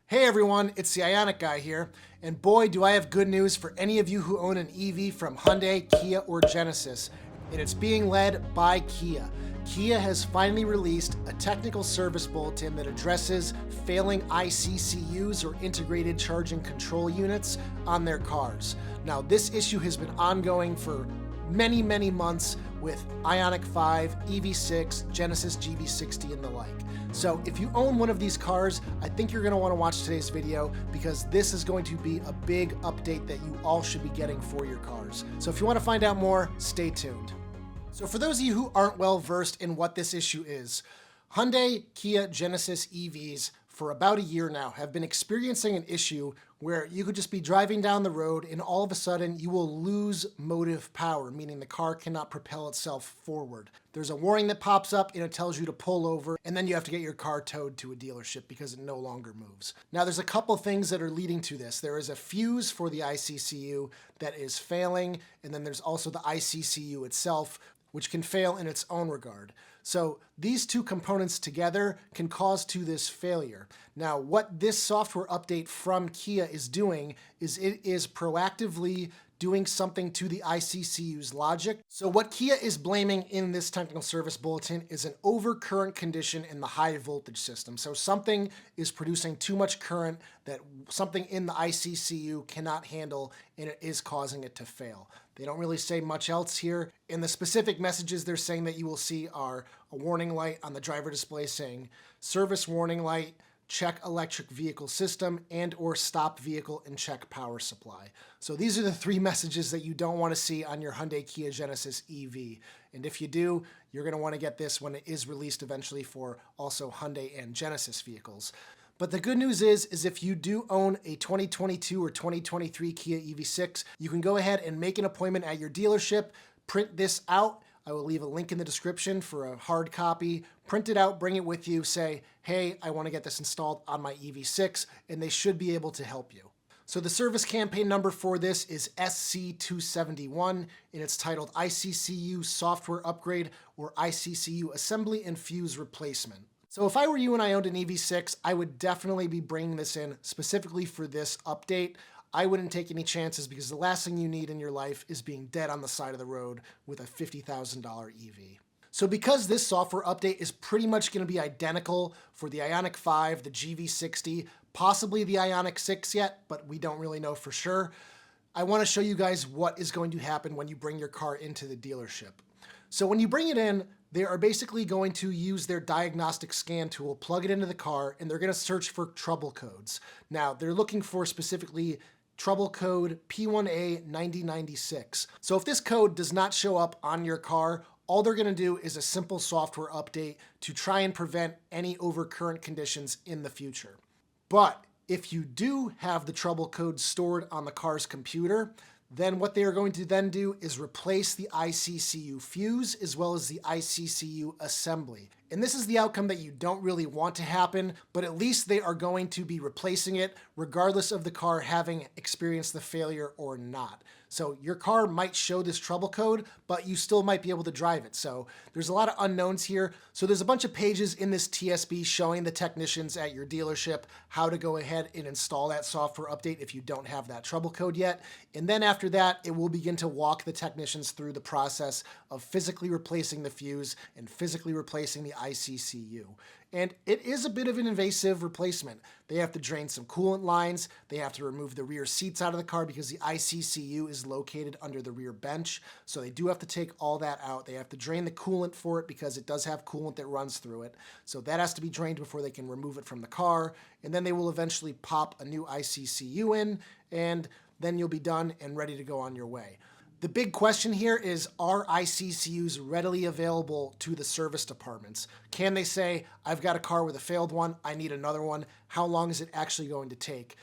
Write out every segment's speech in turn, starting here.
Hey everyone, it's the Ioniq guy here, and boy do I have good news for any of you who own an EV from Hyundai, Kia, or Genesis, and it's being led by Kia. Kia has finally released a technical service bulletin that addresses failing ICCUs or integrated charging control units on their cars. Now this issue has been ongoing for many months with Ioniq 5, EV6, Genesis GV60, and the like. So if you own one of these cars, I think you're going to want to watch today's video because this is going to be a big update that you all should be getting for your cars. So if you want to find out more, stay tuned. So for those of you who aren't well versed in what this issue is, Hyundai, Kia, Genesis EVs for about a year now have been experiencing an issue where you could just be driving down the road and all of a sudden you will lose motive power, meaning the car cannot propel itself forward. There's a warning that pops up and it tells you to pull over, and then you have to get your car towed to a dealership because it no longer moves. Now there's a couple things that are leading to this. There is a fuse for the ICCU that is failing, and then there's also the ICCU itself, which can fail in its own regard. So these two components together can cause to this failure. Now, what this software update from Kia is doing is it is proactively doing something to the ICCU's logic. So what Kia is blaming in this technical service bulletin is an overcurrent condition in the high voltage system. So something is producing too much current that something in the ICCU cannot handle, and it is causing it to fail. They don't really say much else here. In the specific messages they're saying that you will see are a warning light on the driver display saying service warning light, check electric vehicle system, and or stop vehicle and check power supply. So these are the three messages that you don't want to see on your Hyundai, Kia, Genesis EV. And if you do, you're going to want to get this when it is released eventually for also Hyundai and Genesis vehicles. But the good news is if you do own a 2022 or 2023 Kia EV6, you can go ahead and make an appointment at your dealership, print this out. I will leave a link in the description for a hard copy. Print it out, bring it with you, say, hey, I want to get this installed on my EV6, and they should be able to help you. So the service campaign number for this is SC271, and it's titled ICCU Software Upgrade or ICCU Assembly and Fuse Replacement. So if I were you and I owned an EV6, I would definitely be bringing this in specifically for this update. I wouldn't take any chances because the last thing you need in your life is being dead on the side of the road with a $50,000 EV. So because this software update is pretty much going to be identical for the Ioniq 5, the GV60, possibly the Ioniq 6 yet, but we don't really know for sure, I want to show you guys what is going to happen when you bring your car into the dealership. So when you bring it in, they are basically going to use their diagnostic scan tool, plug it into the car, and they're going to search for trouble codes. Now, they're looking for specifically trouble code P1A9096. So if this code does not show up on your car, all they're going to do is a simple software update to try and prevent any overcurrent conditions in the future. But if you do have the trouble code stored on the car's computer, then what they are going to then do is replace the ICCU fuse as well as the ICCU assembly. And this is the outcome that you don't really want to happen, but at least they are going to be replacing it regardless of the car having experienced the failure or not. So your car might show this trouble code, but you still might be able to drive it. So there's a lot of unknowns here. So there's a bunch of pages in this TSB showing the technicians at your dealership how to go ahead and install that software update if you don't have that trouble code yet. And then after that, it will begin to walk the technicians through the process of physically replacing the fuse and physically replacing the ICCU. And it is a bit of an invasive replacement. They have to drain some coolant lines. They have to remove the rear seats out of the car because the ICCU is located under the rear bench. So they do have to take all that out. They have to drain the coolant for it because it does have coolant that runs through it. So that has to be drained before they can remove it from the car. And then they will eventually pop a new ICCU in, and then you'll be done and ready to go on your way. The big question here is, are ICCUs readily available to the service departments? Can they say, I've got a car with a failed one, I need another one? How long is it actually going to take?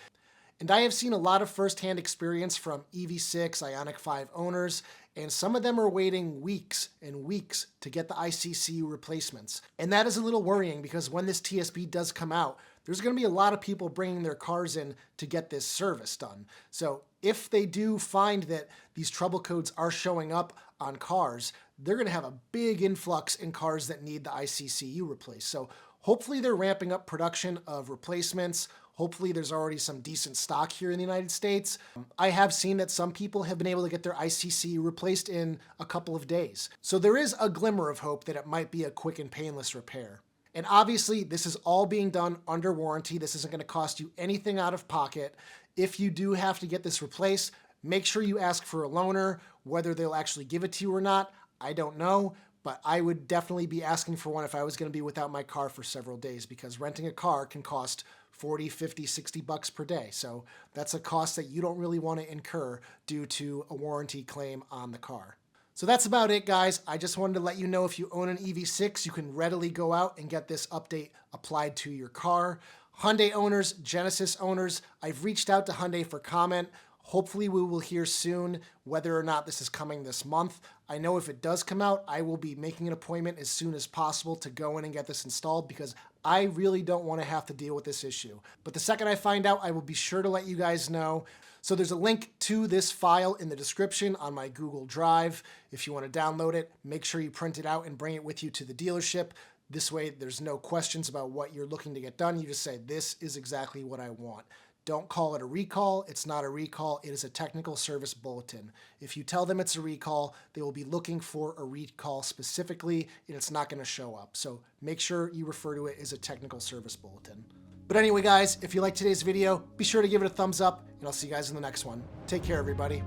And I have seen a lot of firsthand experience from EV6, Ioniq 5 owners, and some of them are waiting weeks and weeks to get the ICCU replacements. And that is a little worrying because when this TSB does come out, there's going to be a lot of people bringing their cars in to get this service done. So if they do find that these trouble codes are showing up on cars, they're going to have a big influx in cars that need the ICCU replaced. So hopefully they're ramping up production of replacements. Hopefully there's already some decent stock here in the United States. I have seen that some people have been able to get their ICC replaced in a couple of days. So there is a glimmer of hope that it might be a quick and painless repair. And obviously, this is all being done under warranty. This isn't going to cost you anything out of pocket. If you do have to get this replaced, make sure you ask for a loaner. Whether they'll actually give it to you or not, I don't know. But I would definitely be asking for one if I was going to be without my car for several days, because renting a car can cost 40, 50, 60 bucks per day. So that's a cost that you don't really want to incur due to a warranty claim on the car. So that's about it, guys. I just wanted to let you know if you own an EV6, you can readily go out and get this update applied to your car. Hyundai owners, Genesis owners, I've reached out to Hyundai for comment. Hopefully we will hear soon whether or not this is coming this month. I know if it does come out, I will be making an appointment as soon as possible to go in and get this installed, because I really don't want to have to deal with this issue. But the second I find out, I will be sure to let you guys know. So there's a link to this file in the description on my Google Drive. If you want to download it, make sure you print it out and bring it with you to the dealership. This way, there's no questions about what you're looking to get done. You just say, this is exactly what I want. Don't call it a recall. It's not a recall. It is a technical service bulletin. If you tell them it's a recall, they will be looking for a recall specifically, and it's not going to show up. So make sure you refer to it as a technical service bulletin. But anyway, guys, if you liked today's video, be sure to give it a thumbs up, and I'll see you guys in the next one. Take care, everybody.